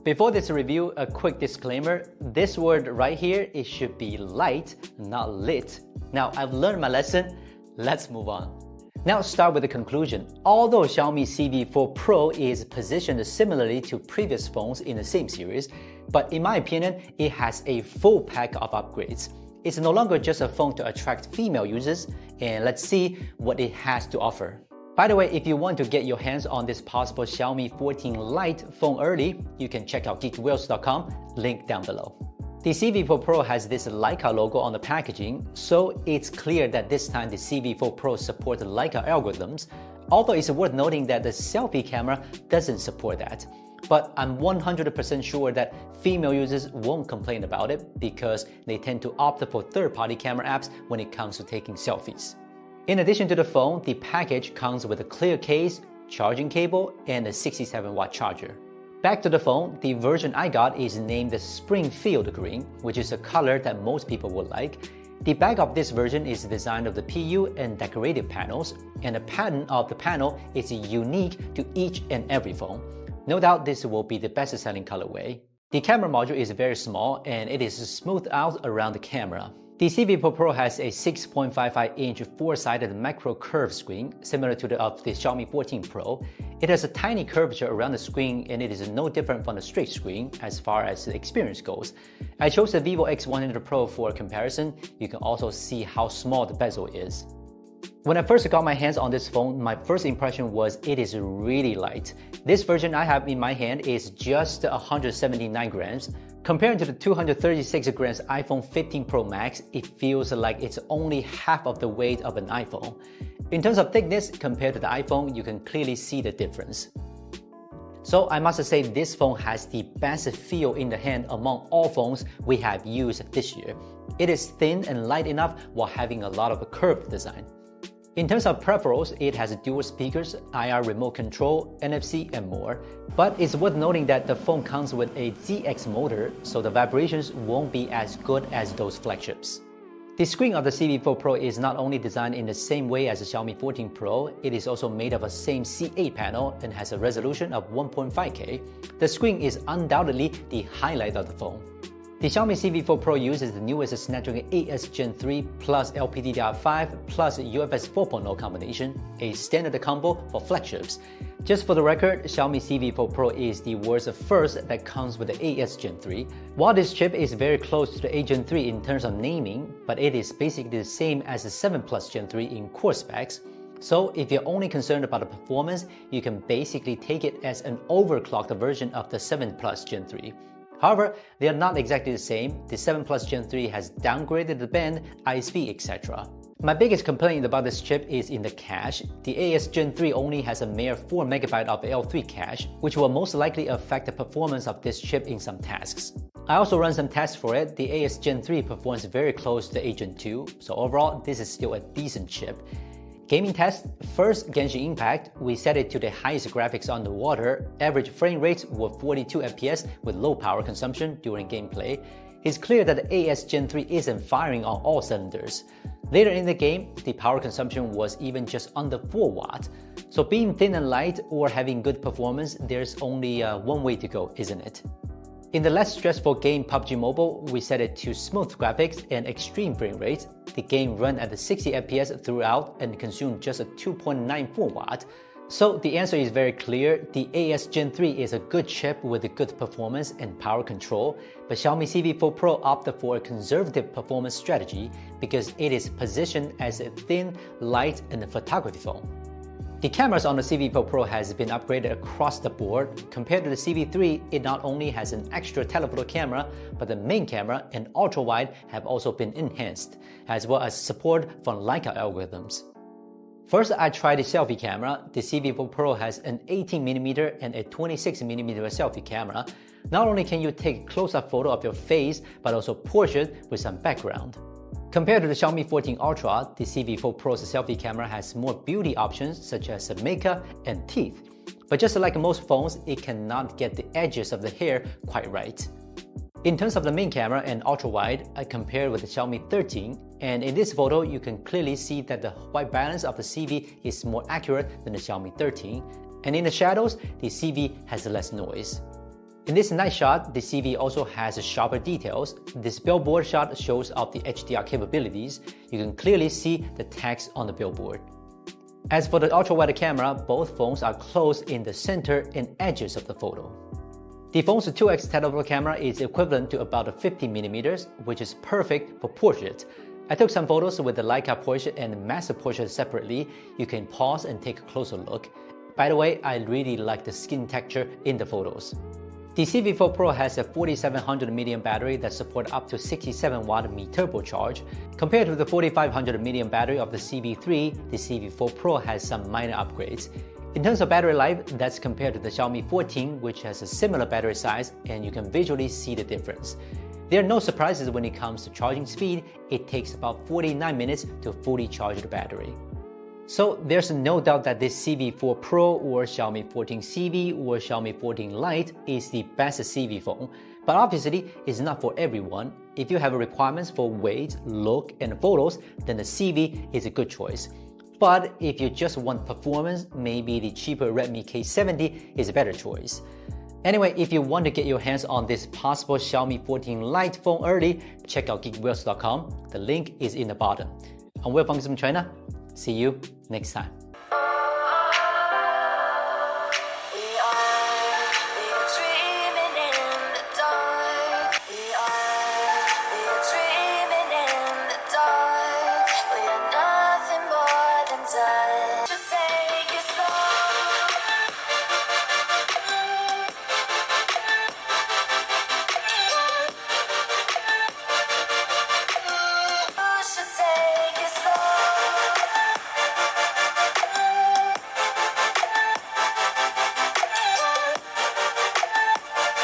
Before this review, a quick disclaimer. This word right here, it should be light, not lit. Now, I've learned my lesson. Let's move on. Now start with the conclusion. Although Xiaomi CV4 Pro is positioned similarly to previous phones in the same series, but in my opinion, it has a full pack of upgrades. It's no longer just a phone to attract female users, and let's see what it has to offer. By the way, if you want to get your hands on this possible Xiaomi 14 Lite phone early, you can check out geekwheels.com, link down below. The CV4 Pro has this Leica logo on the packaging, so it's clear that this time the CV4 Pro supports Leica algorithms, although it's worth noting that the selfie camera doesn't support that. But I'm 100% sure that female users won't complain about it because they tend to opt for third-party camera apps when it comes to taking selfies. In addition to the phone, the package comes with a clear case, charging cable, and a 67-watt charger. Back to the phone, the version I got is named the Springfield Green, which is a color that most people would like. The back of this version is designed of the PU and decorative panels, and the pattern of the panel is unique to each and every phone. No doubt this will be the best-selling colorway. The camera module is very small and it is smoothed out around the camera. The CV4 Pro has a 6.55-inch four-sided macro curved screen, similar to the Xiaomi 14 Pro. It has a tiny curvature around the screen and it is no different from the straight screen as far as the experience goes. I chose the Vivo X100 Pro for comparison. You can also see how small the bezel is. When I first got my hands on this phone, my first impression was it is really light. This version I have in my hand is just 179 grams. Compared to the 236 grams iPhone 15 Pro Max, it feels like it's only half of the weight of an iPhone. In terms of thickness, compared to the iPhone, you can clearly see the difference. So I must say this phone has the best feel in the hand among all phones we have used this year. It is thin and light enough while having a lot of a curved design. In terms of peripherals, it has dual speakers, IR remote control, NFC, and more. But it's worth noting that the phone comes with a ZX motor, so the vibrations won't be as good as those flagships. The screen of the CV4 Pro is not only designed in the same way as the Xiaomi 14 Pro, it is also made of a same C8 panel and has a resolution of 1.5K. The screen is undoubtedly the highlight of the phone. The Xiaomi CV4 Pro uses the newest Snapdragon 8S Gen 3 plus LPDDR5 plus UFS 4.0 combination, a standard combo for flagships. Just for the record, Xiaomi CV4 Pro is the world's first that comes with the 8S Gen 3. While this chip is very close to the 8 Gen 3 in terms of naming, but it is basically the same as the 7 Plus Gen 3 in core specs. So if you're only concerned about the performance, you can basically take it as an overclocked version of the 7 Plus Gen 3. However, they are not exactly the same. The 7 Plus Gen 3 has downgraded the band, ISP, etc. My biggest complaint about this chip is in the cache. The 8S Gen 3 only has a mere 4MB of L3 cache, which will most likely affect the performance of this chip in some tasks. I also ran some tests for it. The 8S Gen 3 performs very close to the 8 Gen 2, so overall this is still a decent chip. Gaming test, first Genshin Impact, we set it to the highest graphics underwater. Average frame rates were 42 FPS with low power consumption during gameplay. It's clear that the 8S Gen 3 isn't firing on all cylinders. Later in the game, the power consumption was even just under 4 watts. So being thin and light or having good performance, there's only one way to go, isn't it? In the less stressful game PUBG Mobile, we set it to smooth graphics and extreme frame rates. The game ran at the 60 FPS throughout and consumed just a 2.94 watt. So the answer is very clear. The 8S Gen 3 is a good chip with a good performance and power control, but Xiaomi CV4 Pro opted for a conservative performance strategy because it is positioned as a thin, light, and photography phone. The cameras on the CV4 Pro has been upgraded across the board. Compared to the CV3, it not only has an extra telephoto camera, but the main camera and ultra-wide have also been enhanced, as well as support for Leica algorithms. First, I tried the selfie camera. The CV4 Pro has an 18mm and a 26mm selfie camera. Not only can you take a close-up photo of your face, but also portrait with some background. Compared to the Xiaomi 14 Ultra, the CV4 Pro's selfie camera has more beauty options such as makeup and teeth. But just like most phones, it cannot get the edges of the hair quite right. In terms of the main camera and ultra-wide, I compared with the Xiaomi 13, and in this photo, you can clearly see that the white balance of the CV is more accurate than the Xiaomi 13. And in the shadows, the CV has less noise. In this night shot, the CV also has sharper details. This billboard shot shows off the HDR capabilities. You can clearly see the text on the billboard. As for the ultra-wide camera, both phones are close in the center and edges of the photo. The phone's 2x telephoto camera is equivalent to about 50mm, which is perfect for portrait. I took some photos with the Leica portrait and master portrait separately. You can pause and take a closer look. By the way, I really like the skin texture in the photos. The CV4 Pro has a 4700 mAh battery that supports up to 67W Mi-turbocharge. Compared to the 4500 mAh battery of the CV3, the CV4 Pro has some minor upgrades. In terms of battery life, that's compared to the Xiaomi 14, which has a similar battery size, and you can visually see the difference. There are no surprises when it comes to charging speed. It takes about 49 minutes to fully charge the battery. So there's no doubt that this CV4 Pro or Xiaomi 14 CV or Xiaomi 14 Lite is the best CV phone, but obviously it's not for everyone. If you have requirements for weight, look, and photos, then the CV is a good choice. But if you just want performance, maybe the cheaper Redmi K70 is a better choice. Anyway, if you want to get your hands on this possible Xiaomi 14 Lite phone early, check out geekwheels.com. The link is in the bottom. I'm Will from China. See you next time.